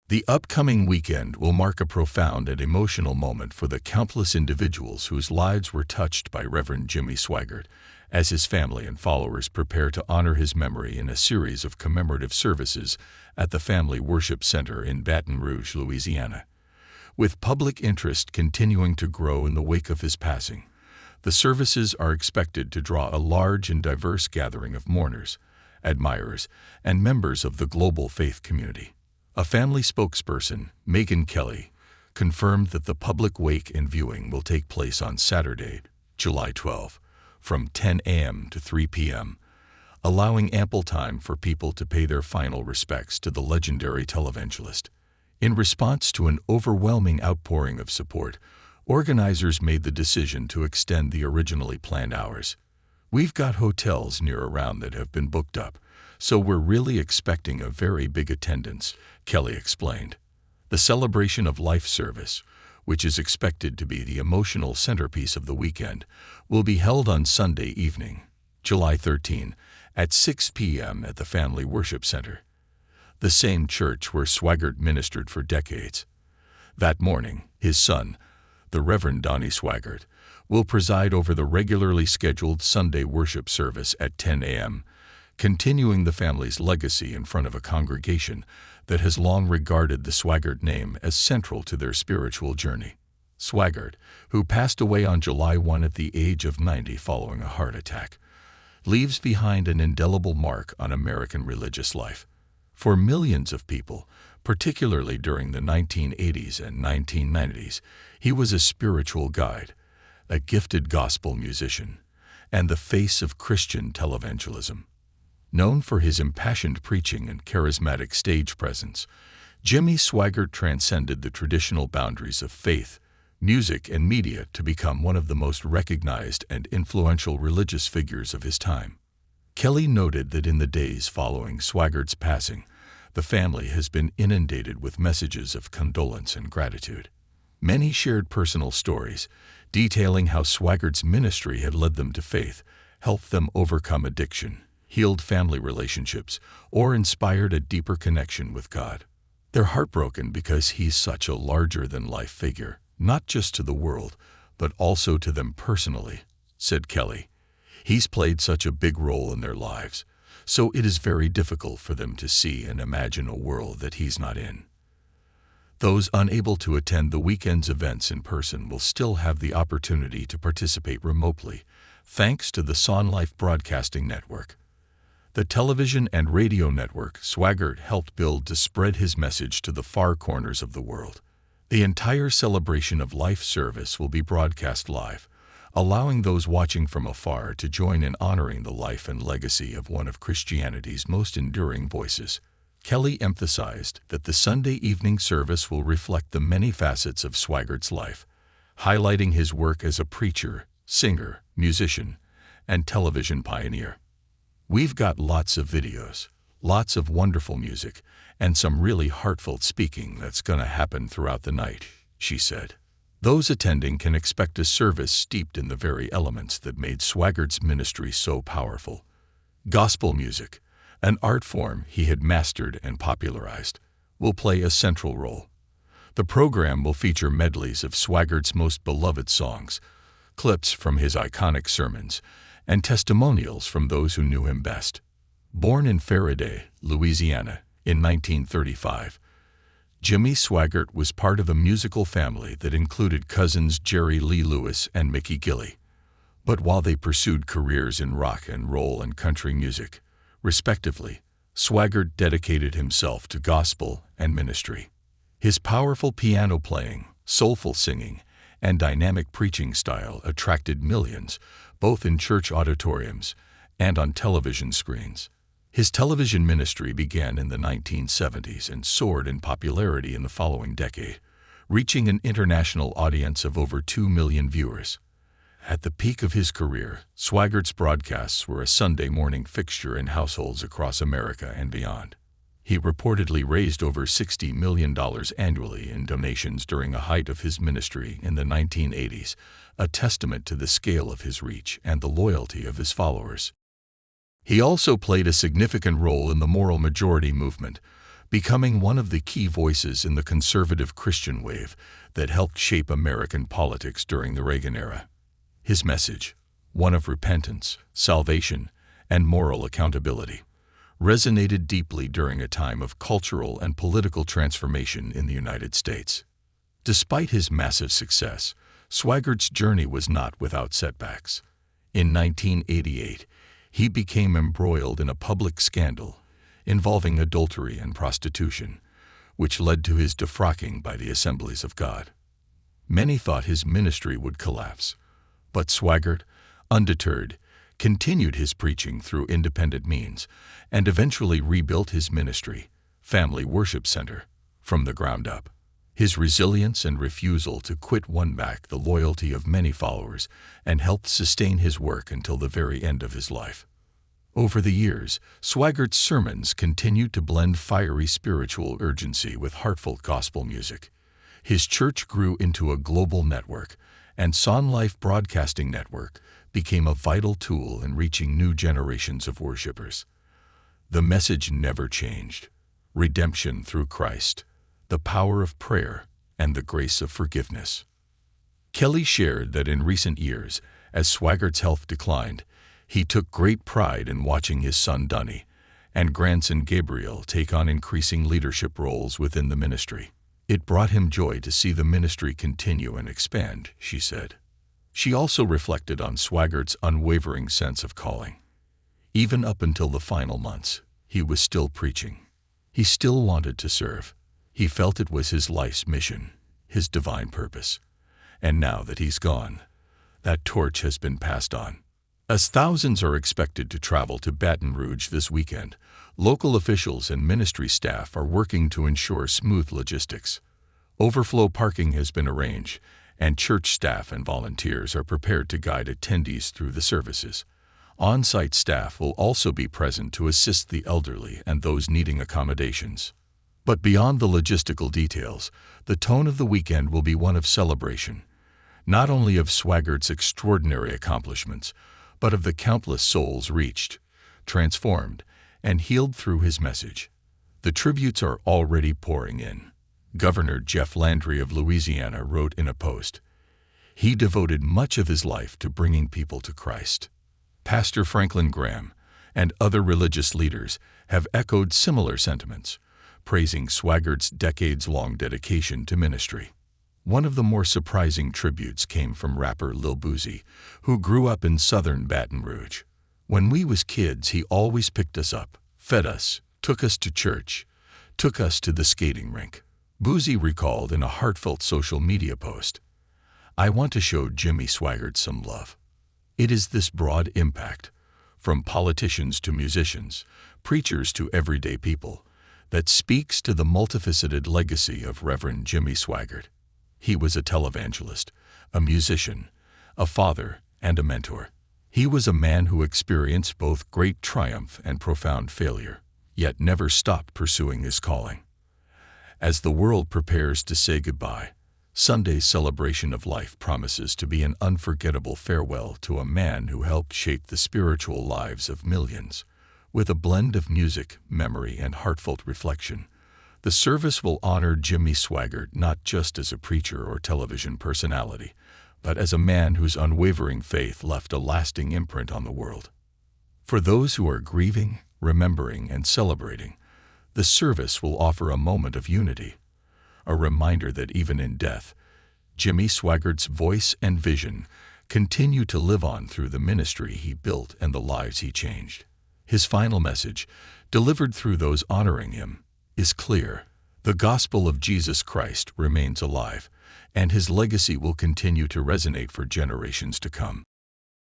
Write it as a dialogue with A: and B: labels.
A: The upcoming weekend will mark a profound and emotional moment for the countless individuals whose lives were touched by Reverend Jimmy Swaggart, as his family and followers prepare to honor his memory in a series of commemorative services at the Family Worship Center in Baton Rouge, Louisiana. With public interest continuing to grow in the wake of his passing, the services are expected to draw a large and diverse gathering of mourners, admirers, and members of the global faith community. A family spokesperson, Megan Kelly, confirmed that the public wake and viewing will take place on Saturday, July 12, from 10 a.m. to 3 p.m., allowing ample time for people to pay their final respects to the legendary televangelist. In response to an overwhelming outpouring of support, organizers made the decision to extend the originally planned hours. "We've got hotels near around that have been booked up, so we're really expecting a very big attendance," Kelly explained. The Celebration of Life service, which is expected to be the emotional centerpiece of the weekend, will be held on Sunday evening, July 13, at 6 p.m. at the Family Worship Center, the same church where Swaggart ministered for decades. That morning, his son, the Reverend Donnie Swaggart, will preside over the regularly scheduled Sunday worship service at 10 a.m., continuing the family's legacy in front of a congregation that has long regarded the Swaggart name as central to their spiritual journey. Swaggart, who passed away on July 1 at the age of 90 following a heart attack, leaves behind an indelible mark on American religious life. For millions of people, particularly during the 1980s and 1990s, he was a spiritual guide, a gifted gospel musician, and the face of Christian televangelism. Known for his impassioned preaching and charismatic stage presence, Jimmy Swaggart transcended the traditional boundaries of faith, music, and media to become one of the most recognized and influential religious figures of his time. Kelly noted that in the days following Swaggart's passing, the family has been inundated with messages of condolence and gratitude. Many shared personal stories, detailing how Swaggart's ministry had led them to faith, helped them overcome addiction, healed family relationships, or inspired a deeper connection with God. They're heartbroken because he's such a larger-than-life figure, not just to the world, but also to them personally, said Kelly. He's played such a big role in their lives, so it is very difficult for them to see and imagine a world that he's not in. Those unable to attend the weekend's events in person will still have the opportunity to participate remotely, thanks to the SonLife Broadcasting Network, the television and radio network Swaggart helped build to spread his message to the far corners of the world. The entire Celebration of Life service will be broadcast live, allowing those watching from afar to join in honoring the life and legacy of one of Christianity's most enduring voices. Kelly emphasized that the Sunday evening service will reflect the many facets of Swaggart's life, highlighting his work as a preacher, singer, musician, and television pioneer. "We've got lots of videos, lots of wonderful music, and some really heartfelt speaking that's going to happen throughout the night," she said. Those attending can expect a service steeped in the very elements that made Swaggart's ministry so powerful. Gospel music, an art form he had mastered and popularized, will play a central role. The program will feature medleys of Swaggart's most beloved songs, clips from his iconic sermons, and testimonials from those who knew him best. Born in Faraday, Louisiana, in 1935, Jimmy Swaggart was part of a musical family that included cousins Jerry Lee Lewis and Mickey Gilley. But while they pursued careers in rock and roll and country music, respectively, Swaggart dedicated himself to gospel and ministry. His powerful piano playing, soulful singing, and dynamic preaching style attracted millions, both in church auditoriums and on television screens. His television ministry began in the 1970s and soared in popularity in the following decade, reaching an international audience of over 2 million viewers. At the peak of his career, Swaggart's broadcasts were a Sunday morning fixture in households across America and beyond. He reportedly raised over $60 million annually in donations during the height of his ministry in the 1980s, a testament to the scale of his reach and the loyalty of his followers. He also played a significant role in the moral majority movement, becoming one of the key voices in the conservative Christian wave that helped shape American politics during the Reagan era. His message, one of repentance, salvation, and moral accountability, resonated deeply during a time of cultural and political transformation in the United States. Despite his massive success, Swaggart's journey was not without setbacks. In 1988, he became embroiled in a public scandal involving adultery and prostitution, which led to his defrocking by the Assemblies of God. Many thought his ministry would collapse, but Swaggart, undeterred, continued his preaching through independent means and eventually rebuilt his ministry, Family Worship Center, from the ground up. His resilience and refusal to quit won back the loyalty of many followers and helped sustain his work until the very end of his life. Over the years, Swaggart's sermons continued to blend fiery spiritual urgency with heartfelt gospel music. His church grew into a global network, and SonLife Broadcasting Network became a vital tool in reaching new generations of worshipers. The message never changed: redemption through Christ, the power of prayer, and the grace of forgiveness. Kelly shared that in recent years, as Swaggart's health declined, he took great pride in watching his son Donnie and grandson Gabriel take on increasing leadership roles within the ministry. It brought him joy to see the ministry continue and expand, she said. She also reflected on Swaggart's unwavering sense of calling. Even up until the final months, he was still preaching. He still wanted to serve. He felt it was his life's mission, his divine purpose. And now that he's gone, that torch has been passed on. As thousands are expected to travel to Baton Rouge this weekend, local officials and ministry staff are working to ensure smooth logistics. Overflow parking has been arranged, and church staff and volunteers are prepared to guide attendees through the services. On-site staff will also be present to assist the elderly and those needing accommodations. But beyond the logistical details, the tone of the weekend will be one of celebration, not only of Swaggart's extraordinary accomplishments, but of the countless souls reached, transformed, and healed through his message. The tributes are already pouring in. Governor Jeff Landry of Louisiana wrote in a post, "He devoted much of his life to bringing people to Christ." Pastor Franklin Graham and other religious leaders have echoed similar sentiments, praising Swaggart's decades-long dedication to ministry. One of the more surprising tributes came from rapper Lil Boosie, who grew up in southern Baton Rouge. "When we was kids, he always picked us up, fed us, took us to church, took us to the skating rink." Boosie recalled in a heartfelt social media post, "I want to show Jimmy Swaggart some love." It is this broad impact, from politicians to musicians, preachers to everyday people, that speaks to the multifaceted legacy of Reverend Jimmy Swaggart. He was a televangelist, a musician, a father, and a mentor. He was a man who experienced both great triumph and profound failure, yet never stopped pursuing his calling. As the world prepares to say goodbye, Sunday's celebration of life promises to be an unforgettable farewell to a man who helped shape the spiritual lives of millions. With a blend of music, memory, and heartfelt reflection, the service will honor Jimmy Swaggart not just as a preacher or television personality, but as a man whose unwavering faith left a lasting imprint on the world. For those who are grieving, remembering, and celebrating, the service will offer a moment of unity, a reminder that even in death, Jimmy Swaggart's voice and vision continue to live on through the ministry he built and the lives he changed. His final message, delivered through those honoring him, is clear. The gospel of Jesus Christ remains alive, and his legacy will continue to resonate for generations to come.